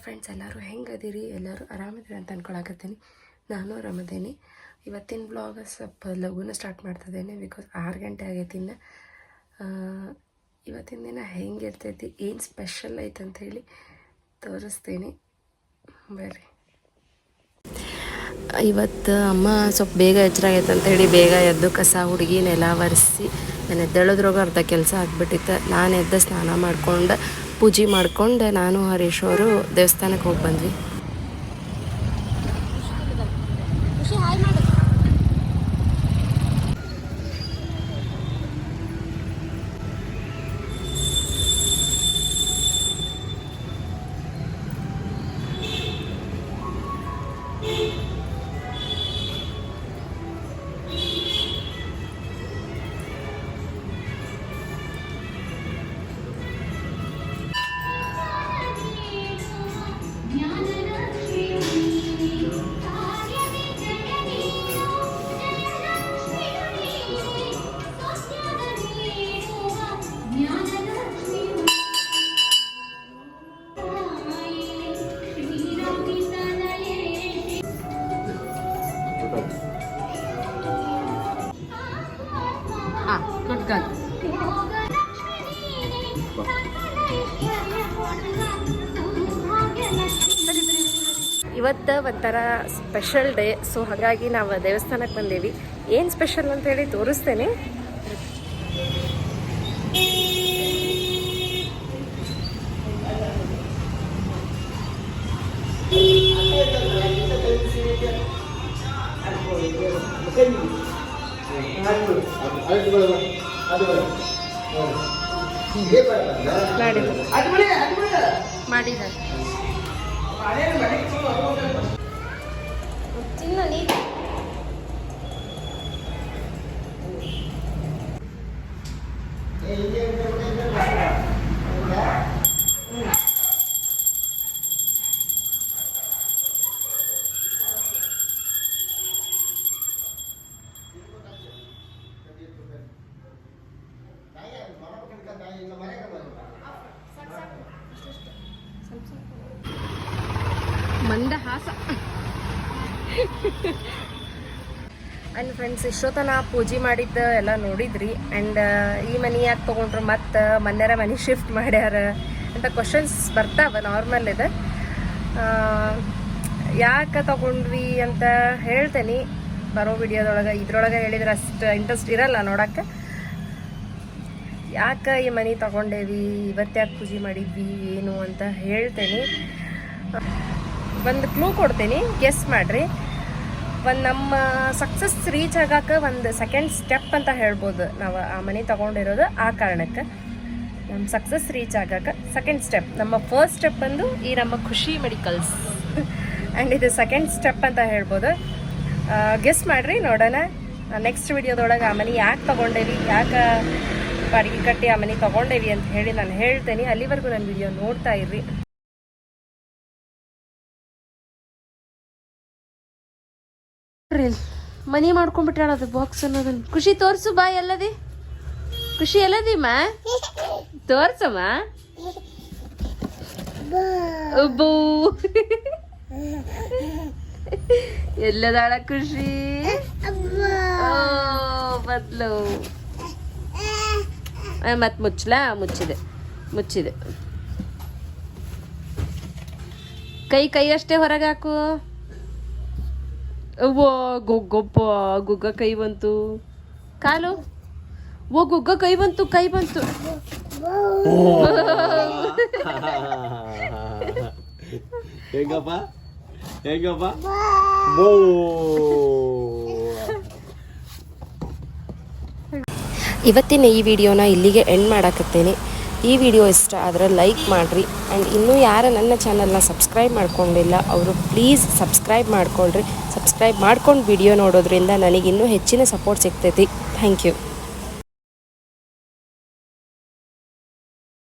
Friends, ಎಲ್ಲರೂ ಹೆಂಗದಿರಿ? ಎಲ್ಲರೂ ಆರಾಮಿದ್ದೀರಿ ಅಂತ ಅಂದ್ಕೊಳಕತ್ತೀನಿ. ನಾನು ಆರಾಮದೇನಿ. ಇವತ್ತಿನ ಬ್ಲಾಗ್ ಸ್ವಲ್ಪ ಲಘುನ ಸ್ಟಾರ್ಟ್ ಮಾಡ್ತಿದ್ದೇನೆ, ಬಿಕಾಸ್ 6 ಗಂಟೆ ಆಗೈತಿ. ಇನ್ನು ಇವತ್ತಿನ ದಿನ ಹೆಂಗಿರ್ತೈತಿ, ಏನು ಸ್ಪೆಷಲ್ ಐತೆ ಅಂಥೇಳಿ ತೋರಿಸ್ತೀನಿ ಬರ್ರಿ. ಇವತ್ತು ಅಮ್ಮ ಸ್ವಲ್ಪ ಬೇಗ ಎಚ್ಚರಾಗೈತೆ ಅಂಥೇಳಿ ಬೇಗ ಎದ್ದು ಕಸ ಹುಡುಗಿ ನೆಲ ಒರೆಸಿ ನಾನು ಎದ್ದೇಳೋದ್ರಾಗ ಅರ್ಧ ಕೆಲಸ ಆಗಿಬಿಟ್ಟಿತ್ತು. ನಾನು ಎದ್ದು ಸ್ನಾನ ಮಾಡ್ಕೊಂಡು ಪೂಜೆ ಮಾಡ್ಕೊಂಡು ನಾನು ಹರೀಶ್ ಅವರು ದೇವಸ್ಥಾನಕ್ಕೆ ಹೋಗಿ ಬಂದ್ವಿ. ಇವತ್ತು ಒಂಥರ ಸ್ಪೆಷಲ್ ಡೇ, ಸೊ ಹಾಗಾಗಿ ನಾವು ದೇವಸ್ಥಾನಕ್ಕೆ ಬಂದೇವಿ. ಏನು ಸ್ಪೆಷಲ್ ಅಂತ ಹೇಳಿ ತೋರಿಸ್ತೇನೆ. ಮಾಡಿದ್ದಾರೆ ಚಿನ್ನ ನೀ ಮಂದಹಾಸ. ಆ್ಯಂಡ್ ಫ್ರೆಂಡ್ಸ್, ಇಷ್ಟೊತ್ತನ ಪೂಜೆ ಮಾಡಿದ್ದು ಎಲ್ಲ ನೋಡಿದ್ರಿ. ಆ್ಯಂಡ್ ಈ ಮನೆ ಯಾಕೆ ತೊಗೊಂಡ್ರು, ಮತ್ತು ಮೊನ್ನೆರ ಮನೆ ಶಿಫ್ಟ್ ಮಾಡ್ಯಾರ ಅಂತ ಕ್ವಶನ್ಸ್ ಬರ್ತಾವ, ನಾರ್ಮಲ್ ಇದೆ. ಯಾಕೆ ತೊಗೊಂಡ್ವಿ ಅಂತ ಹೇಳ್ತೇನೆ ಬರೋ ವಿಡಿಯೋದೊಳಗೆ. ಇದ್ರೊಳಗೆ ಹೇಳಿದ್ರೆ ಅಷ್ಟು ಇಂಟ್ರೆಸ್ಟ್ ಇರಲ್ಲ ನೋಡೋಕ್ಕೆ. ಯಾಕೆ ಈ ಮನೆ ತೊಗೊಂಡೇವಿ, ಇವತ್ತು ಯಾಕೆ ಪೂಜೆ ಮಾಡಿದ್ವಿ ಏನು ಅಂತ ಹೇಳ್ತೇನೆ. ಒಂದು ಕ್ಲೂ ಕೊಡ್ತೀನಿ, ಗೆಸ್ ಮಾಡಿರಿ. ಒಂದು ನಮ್ಮ ಸಕ್ಸಸ್ ರೀಚ್ ಆಗೋಕೆ ಒಂದು ಸೆಕೆಂಡ್ ಸ್ಟೆಪ್ ಅಂತ ಹೇಳ್ಬೋದು ನಾವು ಆ ಮನೆ ತೊಗೊಂಡಿರೋದು. ಆ ಕಾರಣಕ್ಕೆ ನಮ್ಮ ಸಕ್ಸಸ್ ರೀಚ್ ಆಗೋಕೆ ಸೆಕೆಂಡ್ ಸ್ಟೆಪ್. ನಮ್ಮ ಫಸ್ಟ್ ಸ್ಟೆಪ್ ಬಂದು ಈ ನಮ್ಮ ಖುಷಿ ಮೆಡಿಕಲ್ಸ್, ಆ್ಯಂಡ್ ಇದು ಸೆಕೆಂಡ್ ಸ್ಟೆಪ್ ಅಂತ ಹೇಳ್ಬೋದು. ಗೆಸ್ ಮಾಡಿರಿ, ನೋಡೋಣ ನೆಕ್ಸ್ಟ್ ವಿಡಿಯೋದೊಳಗೆ ಆ ಮನೆ ಯಾಕೆ ತೊಗೊಂಡೇವಿ, ಯಾಕೆ ಬಾಡಿಗೆ ಕಟ್ಟಿ ಆ ಮನೆ ತೊಗೊಂಡೇವಿ ಅಂತ ಹೇಳಿ ನಾನು ಹೇಳ್ತೇನೆ. ಅಲ್ಲಿವರೆಗೂ ನನ್ನ ವಿಡಿಯೋ ನೋಡ್ತಾ ಇರ್ರಿ. ಮನಿ ಮಾಡ್ಕೊಂಡ್ಬಿಟ್ಟಾಳ ಅದು ಬಾಕ್ಸ್ ಅನ್ನೋದನ್ನ. ಖುಷಿ ತೋರ್ಸು ಬಾ, ಎಲ್ಲದಿ ಖುಷಿ, ಎಲ್ಲದಿಮ್ಮ ತೋರ್ಸಮ್ಮ. ಬೂ ಎಲ್ಲದಾಳ ಖುಷಿ? ಬದ್ಲು ಮತ್ ಮುಚ್ಚಲಾ? ಮುಚ್ಚಿದೆ. ಕೈ ಅಷ್ಟೇ ಹೊರಗೆ ಹಾಕು. ಓ ಗೊಗ್ಗೊಪ್ಪ, ಗುಗ್ಗ ಕೈ ಬಂತು. ಕಾಲು ಓ ಗುಗ್ಗ ಕೈ ಬಂತು. ಹೆಂಗಪ್ಪ ಇವತ್ತಿನ ಈ ವಿಡಿಯೋನ ಇಲ್ಲಿಗೆ ಎಂಡ್ ಮಾಡಾಕತ್ತೇನೆ. ಈ ವಿಡಿಯೋ ಇಷ್ಟ ಆದರೆ ಲೈಕ್ ಮಾಡಿರಿ. ಆ್ಯಂಡ್ ಇನ್ನೂ ಯಾರು ನನ್ನ ಚಾನಲ್ನ ಸಬ್ಸ್ಕ್ರೈಬ್ ಮಾಡ್ಕೊಂಡಿಲ್ಲ ಅವರು ಪ್ಲೀಸ್ ಸಬ್ಸ್ಕ್ರೈಬ್ ಮಾಡ್ಕೊಳ್ರಿ. ಸಬ್ಸ್ಕ್ರೈಬ್ ಮಾಡ್ಕೊಂಡು ವಿಡಿಯೋ ನೋಡೋದ್ರಿಂದ ನನಗಿನ್ನೂ ಹೆಚ್ಚಿನ ಸಪೋರ್ಟ್ ಸಿಗ್ತೈತಿ. Thank you.